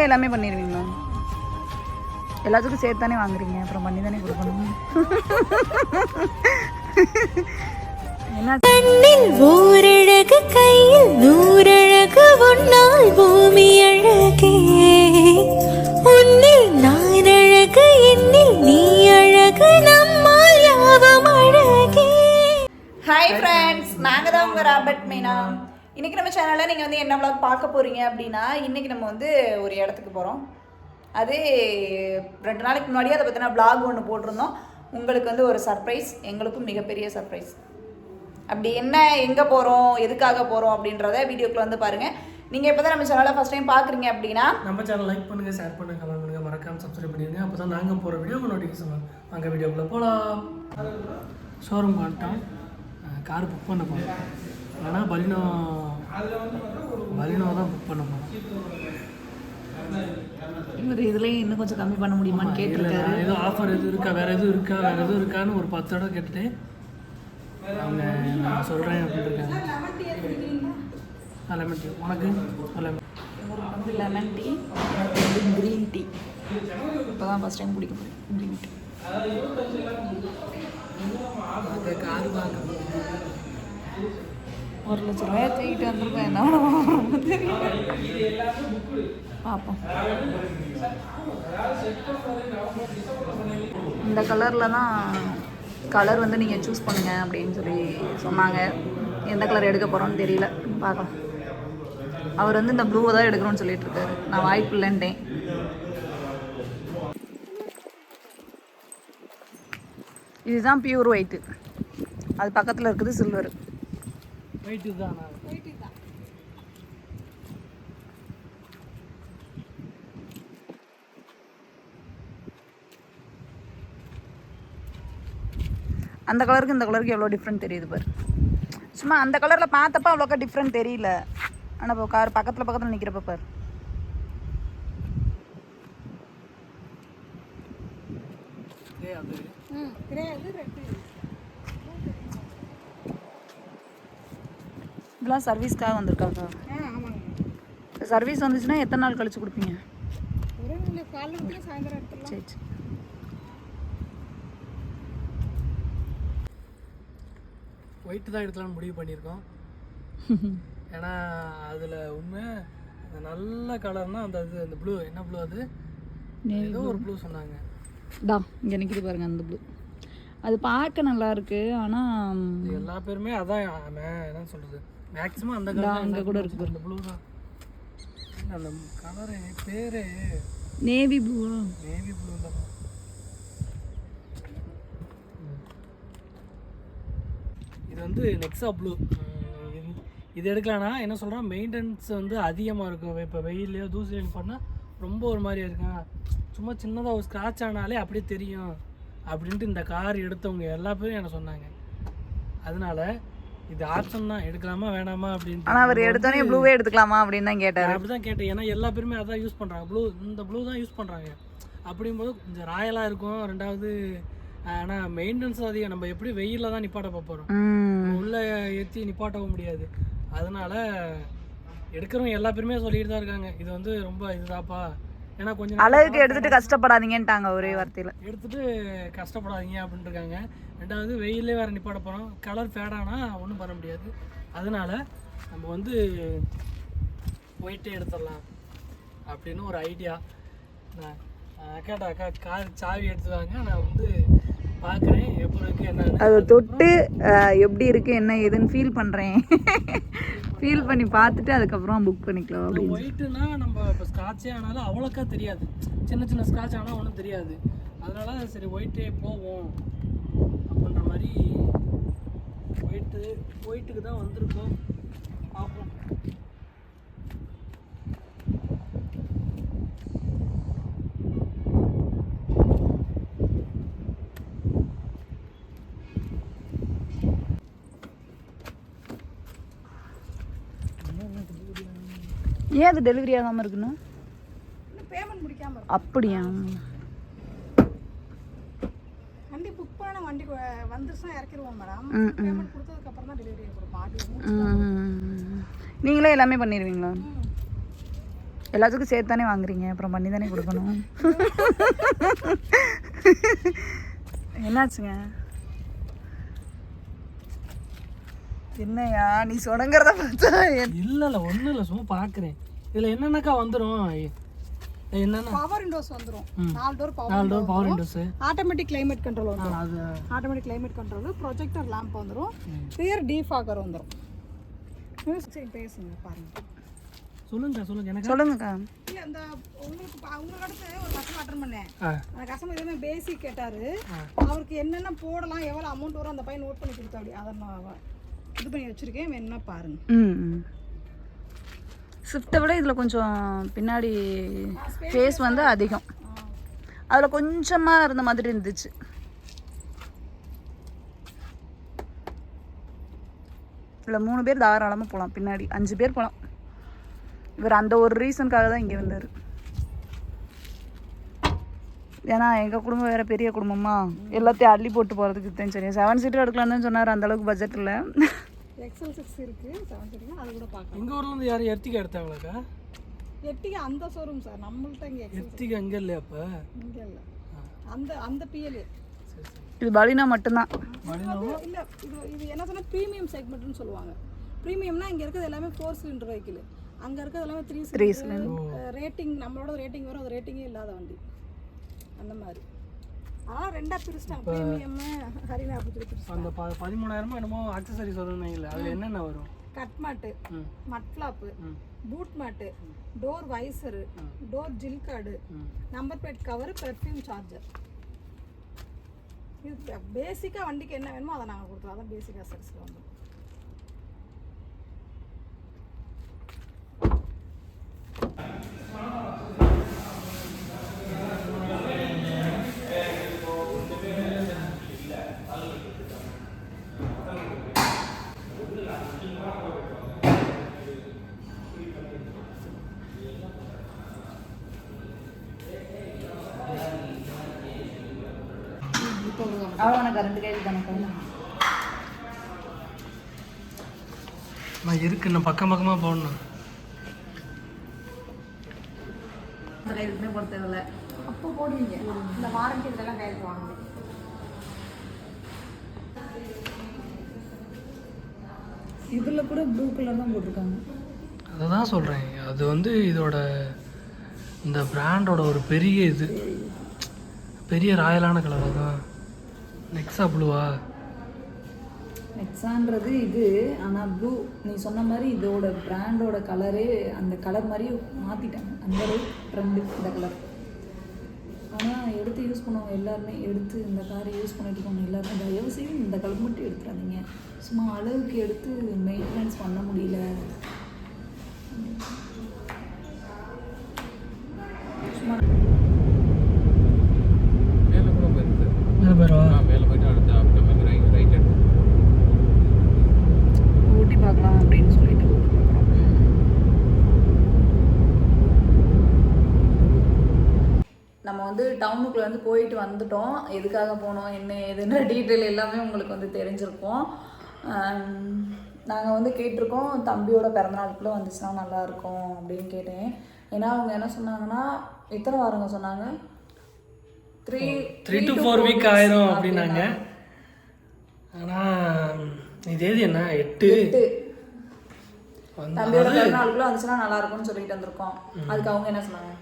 எல்லாமே பண்ணிடுவீங்களா? எல்லாத்துக்கும் சேர்த்து தானே வாங்குறீங்க, அப்புறம் பண்ணி தானே கொடுக்கணும். என்ன ஊரழகு கையில் நூறழகு உன்னால் பூமி அழகே, உன்னில் நான் அழகு என்னில் நீ அழகு நம்மால் யாவும் அழகே. ஹாய் ஃப்ரெண்ட்ஸ், நாங்கள் தான் உங்கள் ராபர்ட் மீனா. இன்றைக்கி நம்ம சேனலில் நீங்கள் வந்து என்ன vlog பார்க்க போகிறீங்க அப்படின்னா, இன்றைக்கி நம்ம வந்து ஒரு இடத்துக்கு போகிறோம். அது 2 நாளைக்கு முன்னாடியே அதை பற்றின vlog ஒன்று போட்டிருந்தோம். உங்களுக்கு வந்து ஒரு சர்ப்ரைஸ், எங்களுக்கும் மிகப்பெரிய சர்ப்ரைஸ். அப்படி என்ன, எங்கே போகிறோம், எதுக்காக போகிறோம் அப்படின்றத வீடியோக்குள்ள வந்து பாருங்கள். நீங்கள் இப்போ தான் நம்ம சேனலை ஃபஸ்ட் டைம் பார்க்குறீங்க அப்படின்னா நம்ம சேனல் லைக் பண்ணுங்கள், ஷேர் பண்ணுங்கள், கமெண்ட் பண்ணுங்கள், மறக்காமல் சப்ஸ்கிரைப் பண்ணிடுங்க. அப்போ தான் நாங்கள் போகிற வீடியோ உங்கள் நோட்டிஃபிகேஷன் வரும். அங்கே வீடியோக்குள்ளே போகலாம். ஷோரூம் வந்துட்டோம், கார் புக் பண்ண போகிறோம். ஆனால் பலினோ தான் புக் பண்ண போகிறோம். இவர் இதுலேயும் இன்னும் கொஞ்சம் கம்மி பண்ண முடியுமான்னு கேட்டிருக்காரு. ஏதோ ஆஃபர் எதுவும் இருக்கா, வேறு எதுவும் இருக்கான்னு ஒரு 10 தடவை கேட்டுட்டு அவங்க நான் சொல்கிறேன் அப்படின்னு இருக்காங்க. லெமன் டீ உனக்கு, இவருக்கு வந்து லெமன் டீ, எனக்கு வந்து க்ரீன் டீ. இப்போ தான் ஃபஸ்ட் டைம் குடிக்க போகிறேன் க்ரீன் டீ. கார் வாங்க 1 லட்ச ரூபாயை தூக்கிட்டு வந்திருக்கேன். என்ன பார்ப்போம். இந்த கலரில் தான் கலர் வந்து நீங்கள் சூஸ் பண்ணுங்க அப்படின்னு சொல்லி சொன்னாங்க. எந்த கலர் எடுக்க போகிறோன்னு தெரியல, பார்க்கலாம். அவர் வந்து இந்த ப்ளூவை தான் எடுக்கணும்னு சொல்லிட்டு இருக்காரு. நான் வாய்ப்பு இல்லைன்ட்டேன். இதுதான் பியூர் ஒயிட்டு, அது பக்கத்தில் இருக்குது சில்வர். வெயிட்டு தான் அந்த கலருக்கு இந்த கலருக்கு எவ்வளோ டிஃப்ரெண்ட் தெரியுது பாரு. சும்மா அந்த கலரில் பார்த்தப்ப அவ்வளோக்கா டிஃப்ரெண்ட் தெரியல, ஆனால் இப்போ கார் பக்கத்தில் நிற்கிறப்ப பாரு. இதெல்லாம் சர்வீஸ்க்காக வந்திருக்காங்க. சர்வீஸ் வந்துச்சுன்னா எத்தனை நாள் கழிச்சு கொடுப்பீங்க? சரி சரி. ஒயிட்டு தான் எடுக்கலாம்னு முடிவு பண்ணியிருக்கோம். ஏன்னா அதில் உண்மை நல்ல கலர்னால் அந்த ப்ளூ, என்ன ப்ளூ அது, ஏதோ ஒரு ப்ளூ சொன்னாங்க. இங்கே நிற்கிது பாருங்க அந்த ப்ளூ. அது பார்க்க நல்லா இருக்கு, ஆனால் எல்லா பேருமே அதான் என்ன சொல்கிறது, மேக்ஸிமம் அந்த கலர் அங்கே கூட இருக்குது. அந்த ப்ளூ தான் அந்த கலரு பேர் நேவி ப்ளூ. நேவி ப்ளூ தான். இது வந்து நெக்ஸா ப்ளூ. இது எடுக்கலான்னா என்ன சொல்கிறேன், மெயின்டெனன்ஸ் வந்து அதிகமாக இருக்கும். இப்போ வெயிலையோ தூசிலையும் பண்ணால் ரொம்ப ஒரு மாதிரியா இருக்கும். சும்மா சின்னதாக ஒரு ஸ்க்ராட்ச் ஆனாலே அப்படியே தெரியும் அப்படின்ட்டு இந்த கார் எடுத்தவங்க எல்லா பேரும் என்ன சொன்னாங்க. அதனால இது ஆப்ஷன் தான், எடுக்கலாமா வேணாமா அப்படின்ட்டு. ஆனால் அவர் எடுத்தோடனே ப்ளூவே எடுத்துக்கலாமா அப்படின்னு தான் கேட்டார். அப்படி தான் கேட்டேன், ஏன்னா எல்லா பேருமே அதான் யூஸ் பண்ணுறாங்க, இந்த ப்ளூ தான் யூஸ் பண்ணுறாங்க. அப்படிங்கும்போது கொஞ்சம் ராயலாக இருக்கும். 2வது ஆனால் மெயின்டெனன்ஸ் அதிகம். நம்ம எப்படி வெயிலில் தான் நிப்பாட்ட போகிறோம், உள்ளே ஏற்றி நிப்பாட்டவும் முடியாது. அதனால எடுக்கிறவங்க எல்லா பேருமே சொல்லிட்டு தான் இருக்காங்க, இது வந்து ரொம்ப இதுதாப்பா, ஏன்னா கொஞ்சம் அழகுக்கு எடுத்துகிட்டு கஷ்டப்படாதீங்கன்ட்டாங்க ஒரே வார்த்தையில். எடுத்துகிட்டு கஷ்டப்படாதீங்க அப்படின்ட்டு இருக்காங்க. 2வது வெயிலே வேறு நிப்பாட்ட போகிறோம், கலர் ஃபேடானா ஒன்றும் பண்ண முடியாது. அதனால நம்ம வந்து ஒயிட்டே எடுத்துடலாம் அப்படின்னு ஒரு ஐடியா. நான் கேட்டா அக்கா கார் சாவி எடுத்துவாங்க, நான் வந்து பார்க்குறேன் எப்படி இருக்குது என்ன, அதை தொட்டு எப்படி இருக்குது என்ன ஏதுன்னு ஃபீல் பண்ணுறேன். ஃபீல் பண்ணி பார்த்துட்டு அதுக்கப்புறம் புக் பண்ணிக்கலாம் அப்படின்னு. ஒயிட்டுனா நம்ம இப்போ ஸ்க்ராட்சே ஆனாலும் அவ்வளோக்கா தெரியாது, சின்ன ஸ்க்ராட்ச் ஆனால் ஒன்றும் தெரியாது. அதனால சரி ஒயிட்டே போவோம் அப்படின்ற மாதிரி ஒயிட்டுக்கு தான் வந்திருக்கோம். பார்ப்போம். ஏன் அது டெலிவரி ஆகாமல் இருக்குன்னு பேமெண்ட் முடிக்காம அப்படியா? வண்டி புக் பண்ண வண்டி வந்துருச்சுன்னா இறக்கிடுவோம் மேடம். பேமெண்ட் கொடுத்ததுக்கு அப்புறம் தான் டெலிவரி கொடுப்போம். நீங்களே எல்லாமே பண்ணிடுவீங்களா? எல்லாத்துக்கும் சேர்த்து தானே வாங்குறீங்க, அப்புறம் பண்ணி தானே கொடுக்கணும். என்னாச்சுங்க? என்னையா நீ சொடங்கிறத பார்த்தா இல்லை ஒன்றும் இல்லை, சும்மா பார்க்குறேன். இதில் என்னென்னக்கா வந்துடும்? என்னென்ன பவர் விண்டோஸ் வந்துரும். 4 door power windows, automatic climate control வந்துரும். அது automatic climate control, projector lamp வந்துரும், ரியர் டீஃபாகர் வந்துரும். மியூசிக் பேசுங்க பாருங்க. சொல்லுங்க எனக்கு சொல்லுங்கக்கா. இல்ல அந்த உங்களுக்கு அடுத்து ஒரு கஸ்டமர் அட்டெண்ட் பண்ணேன். அந்த கஸ்டமர் எதுவுமே பேசிக் கேட்டாரு. அவருக்கு என்னென்ன போடலாம், எவ்வளவு அமௌண்ட் வரும் அந்த பையன் நோட் பண்ணி கொடுத்தாடி. அதை நான் இது பண்ணி வச்சிருக்கேன், வேணும்னா பாருங்க. ஸ்விஃப்ட்டை விட இதில் கொஞ்சம் பின்னாடி ஸ்பேஸ் வந்து அதிகம், அதில் கொஞ்சமாக இருந்த மாதிரி இருந்துச்சு. இல்லை 3 பேர் தாராளமாக போகலாம், பின்னாடி 5 பேர் போகலாம். இவர் அந்த ஒரு ரீசனுக்காக தான் இங்கே வந்தார். ஏன்னா எங்கள் குடும்பம் வேறு பெரிய குடும்பமா, எல்லாத்தையும் அள்ளி போட்டு போகிறதுக்கு தான் சரி. 7 சீட்டர் எடுக்கலான்னு தான் சொன்னார், அந்தளவுக்கு பட்ஜெட் இல்லை. எக்ஸல் 6 இருக்கு, 7 சீட்டர், அது கூட பார்க்கலாம். எங்கள் ஊர்லேருந்து யாரும் எர்த்திகா எடுத்தாங்களாக்கா? எர்த்திகா அந்த ஷோரூம் சார், நம்மள்ட்ட இங்கே எர்த்திகா அங்கே இல்லையா? அப்போ இங்கே இல்லை, அந்த பிஎல்ஏ. இது பலினா மட்டும்தான். இல்லை இது என்ன சொன்னால் ப்ரீமியம் செக்மெண்ட்னு சொல்லுவாங்க. ப்ரீமியம்னா இங்கே இருக்கிறது எல்லாமே 4 சிலிண்டர் வெஹிக்கிள், அங்கே இருக்கிறது எல்லாமே 3 சிலிண்டர். ரேட்டிங் நம்மளோட ரேட்டிங் வரும், அது ரேட்டிங்கே இல்லாத வண்டி அந்த மாதிரி. ஆனால் 2ஆக பிரிச்சிட்டாங்க, ப்ரீமியம் ஹரினா அப்படி சொல்லி பிரிச்சிட்டாங்க. அந்த 13,000 என்னமோ அக்சசரிஸ் வரும்னு இல்லை, அதில் என்னென்ன வரும்? Car mat, mud flap, boot mat, door visor, door sill guard, number plate cover, perfume charger. இது பேசிக்காக வண்டிக்கு என்ன வேணுமோ அதை நாங்கள் கொடுத்துருவோம். அதான் பேசிக் அசட்ஸில் வந்து. அவ்வளோ கரண்ட் கையில் தானே நான் இருக்கு, நான் பக்கமாக போடணும். எதுவுமே போட தேவையில்ல. அப்போ போடுவீங்க, இந்த வாரண்டி இதெல்லாம் கையில் வாங்க. இதில் கூட ப்ளூ கலர் தான் போட்டிருக்காங்க. அதை தான் சொல்கிறேன், அது வந்து இதோட இந்த பிராண்டோட ஒரு பெரிய பெரிய ராயலான கலர். அதான் நெக்ஸா ப்ளூவா? நெக்ஸான்றது இது, ஆனால் ப்ளூ நீ சொன்ன மாதிரி இதோட பிராண்டோட கலரே அந்த கலர் மாதிரி மாற்றிட்டாங்க. அந்த அளவுக்கு ட்ரெண்டு இந்த கலர். ஆனால் எடுத்து யூஸ் பண்ணுவாங்க எல்லாருமே, எடுத்து இந்த காரை யூஸ் பண்ணிட்டு இருக்கவங்க எல்லாருமே தயவு செய்து இந்த கலர் மட்டும் எடுத்துறாதீங்க. சும்மா அளவுக்கு எடுத்து மெயின்டெனன்ஸ் பண்ண முடியல. சும்மா ஊட்டி பார்க்கலாம் அப்படின்னு சொல்லிட்டு நம்ம வந்து டவுனுக்குள்ளே வந்து போயிட்டு வந்துட்டோம். எதுக்காக போனோம், என்ன ஏதுன்ற டீட்டெயில் எல்லாமே உங்களுக்கு வந்து தெரிஞ்சிருக்கோம். நாங்கள் வந்து கேட்டிருக்கோம், தம்பியோட பிறந்தநாளுக்குள்ளே வந்துச்சுன்னா நல்லாயிருக்கும் அப்படின்னு கேட்டேன். ஏன்னா அவங்க என்ன சொன்னாங்கன்னா, எத்தனை வாரங்க சொன்னாங்க, 3 to 4 வீக் ஆயிரும் அப்படின்னாங்க. ஆனால் தேதி என்ன 8 தம்பியோட பிறந்தநாளுக்குள்ளே வந்துச்சுன்னா நல்லாயிருக்கும்னு சொல்லிட்டு வந்திருக்கோம். அதுக்கு அவங்க என்ன சொன்னாங்க?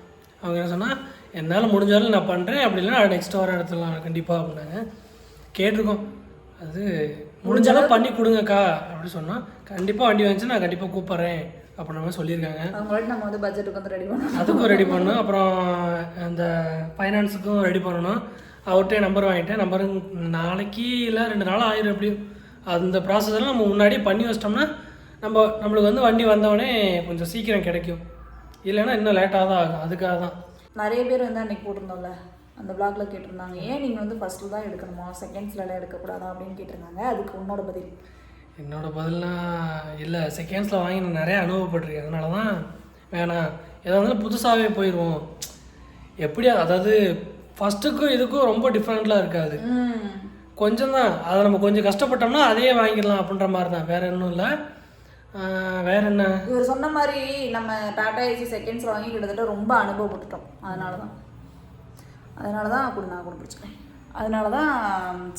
அவங்க என்ன சொன்னால், என்னால் முடிஞ்சாலும் நான் பண்ணுறேன், அப்படி இல்லைன்னா நெக்ஸ்ட் வாரம் எடுத்துக்கலாம் கண்டிப்பாக அப்படின்னாங்க. கேட்டிருக்கோம், அது முடிஞ்சாலும் பண்ணி கொடுங்கக்கா அப்படி சொன்னால், கண்டிப்பாக வண்டி வந்துச்சு நான் கண்டிப்பாக கூப்பிட்றேன் அப்படின்ற மாதிரி சொல்லியிருக்காங்க. அவங்கள்ட்ட நம்ம வந்து பட்ஜெட்டுக்கு வந்து ரெடி பண்ணணும், அதுக்கும் ரெடி பண்ணணும், அப்புறம் அந்த ஃபைனான்ஸுக்கும் ரெடி பண்ணணும். அவர்கிட்ட நம்பர் வாங்கிட்டேன். நம்பரு நாளைக்கு இல்லை 2 நாள் ஆயிரும். எப்படியும் அந்த ப்ராசஸ்லாம் நம்ம முன்னாடியே பண்ணி வச்சிட்டோம்னா நம்மளுக்கு வந்து வண்டி வந்தவொடனே கொஞ்சம் சீக்கிரம் கிடைக்கும். இல்லைன்னா இன்னும் லேட்டாக தான் ஆகும். அதுக்காக தான் நிறைய பேர் வந்து அன்றைக்கி போட்டிருந்தோம்ல அந்த பிளாக்ல கேட்டிருந்தாங்க, ஏன் நீங்கள் வந்து ஃபஸ்ட்டில் தான் எடுக்கணுமா, செகண்ட்ஸ்லாம் எடுக்கக்கூடாதா அப்படின்னு கேட்டிருந்தாங்க. அதுக்கு உன்னோட பதில்? என்னோட பதில்னால், இல்லை செகண்ட்ஸில் வாங்கி நான் நிறையா அனுபவப்பட்டிருக்கேன், அதனால தான் வேணாம், எதாவது இருந்தாலும் புதுசாகவே போயிடுவோம். எப்படியா, அதாவது ஃபஸ்ட்டுக்கும் இதுக்கும் ரொம்ப டிஃப்ரெண்ட்லாம் இருக்காது, கொஞ்சம் தான். அதை நம்ம கொஞ்சம் கஷ்டப்பட்டோம்னா அதையே வாங்கிடலாம் அப்படின்ற மாதிரி தான், வேறு இன்னும் இல்லை. வேற என்ன? இவர் சொன்ன மாதிரி நம்ம டாடா ஏசி செகண்ட்ஸில் வாங்கி கிட்டத்தட்ட ரொம்ப அனுபவப்பட்டுட்டோம். அதனால தான் நான் கூட பிடிச்சிக்கிறேன். அதனால தான்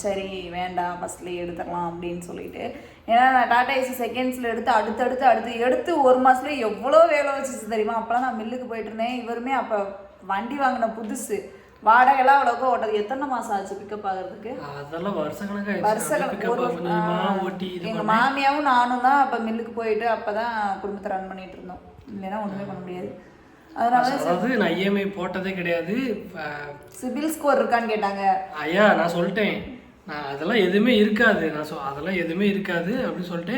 சரி வேண்டாம் ஃபஸ்ட்லேயே எடுத்துடலாம் அப்படின்னு சொல்லிட்டு. ஏன்னா நான் டாடா ஏசி செகண்ட்ஸில் எடுத்து ஒரு மாதத்துலேயே எவ்வளோ வேலை வச்சுச்சு தெரியுமா. அப்போலாம் நான் மில்லுக்கு போயிட்டு இருந்தேன். இவருமே அப்போ வண்டி வாங்கின புதுசு, வாடகைலாம் அவ்வளோக்கா ஓட்டது. எத்தனை மாதம் ஆச்சு பிக்கப் ஆகிறதுக்கு? அதெல்லாம் வருஷக்கணக்காக. எங்கள் மாமியாவும் நானும் தான் அப்போ மில்லுக்கு போயிட்டு அப்போ தான் குடும்பத்தை ரன் பண்ணிட்டு இருந்தோம். இல்லைன்னா ஒன்றுமே பண்ண முடியாது. அதாவது நான் இஎம்ஐ போட்டதே கிடையாது. சிபில் ஸ்கோர் இருக்கான்னு கேட்டாங்க. ஐயா நான் சொல்லிட்டேன், நான் அதெல்லாம் எதுவுமே இருக்காது, அதெல்லாம் எதுவுமே இருக்காது அப்படின்னு சொல்லிட்டு,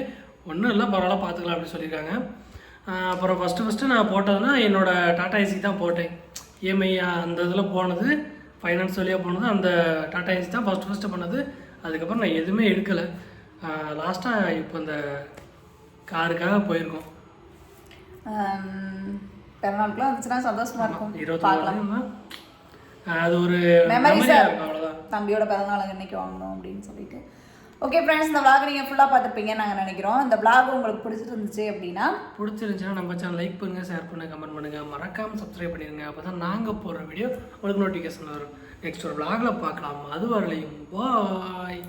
ஒன்றும் இல்லை பரவாயில்ல பார்த்துக்கலாம் அப்படின்னு சொல்லியிருக்காங்க. அப்புறம் ஃபஸ்ட்டு நான் போட்டதுன்னா என்னோட டாடா ஏசி தான் போட்டேன். இஎம்ஐ அந்த இதில் போனது, ஃபைனான்ஸ் வழியாக போனது அந்த டாடா ஏசி தான் ஃபஸ்ட்டு பண்ணது. அதுக்கப்புறம் நான் எதுவுமே எடுக்கலை. லாஸ்ட்டாக இப்போ இந்த காருக்காக போயிருக்கோம். பிறநாளுக்குலாம் வந்துச்சுன்னா சந்தோஷமா இருக்கும். 24 அது ஒரு மெமரிஸாக இருக்கும். அவ்வளோதான். தம்பியோட பிறந்தநாள் இன்னைக்கு வாங்கணும் அப்படின்னு சொல்லிட்டு. ஓகே ஃப்ரெண்ட்ஸ், இந்த vlog நீங்கள் ஃபுல்லாக பார்த்துருப்பீங்கன்னு நாங்கள் நினைக்கிறோம். இந்த vlog உங்களுக்கு பிடிச்சிருந்துச்சு அப்படின்னா பிடிச்சிருந்துச்சுன்னா நம்ம சேனல் லைக் பண்ணுங்கள், ஷேர் பண்ணுங்கள், கமெண்ட் பண்ணுங்கள், மறக்காமல் சப்ஸ்கிரைப் பண்ணிடுங்க. அப்போ தான் நாங்கள் போடுற வீடியோ உங்களுக்கு நோட்டிஃபிகேஷன் வரும். நெக்ஸ்ட் ஒரு vlogல பார்க்கலாம். அது வரலையும் பாய்.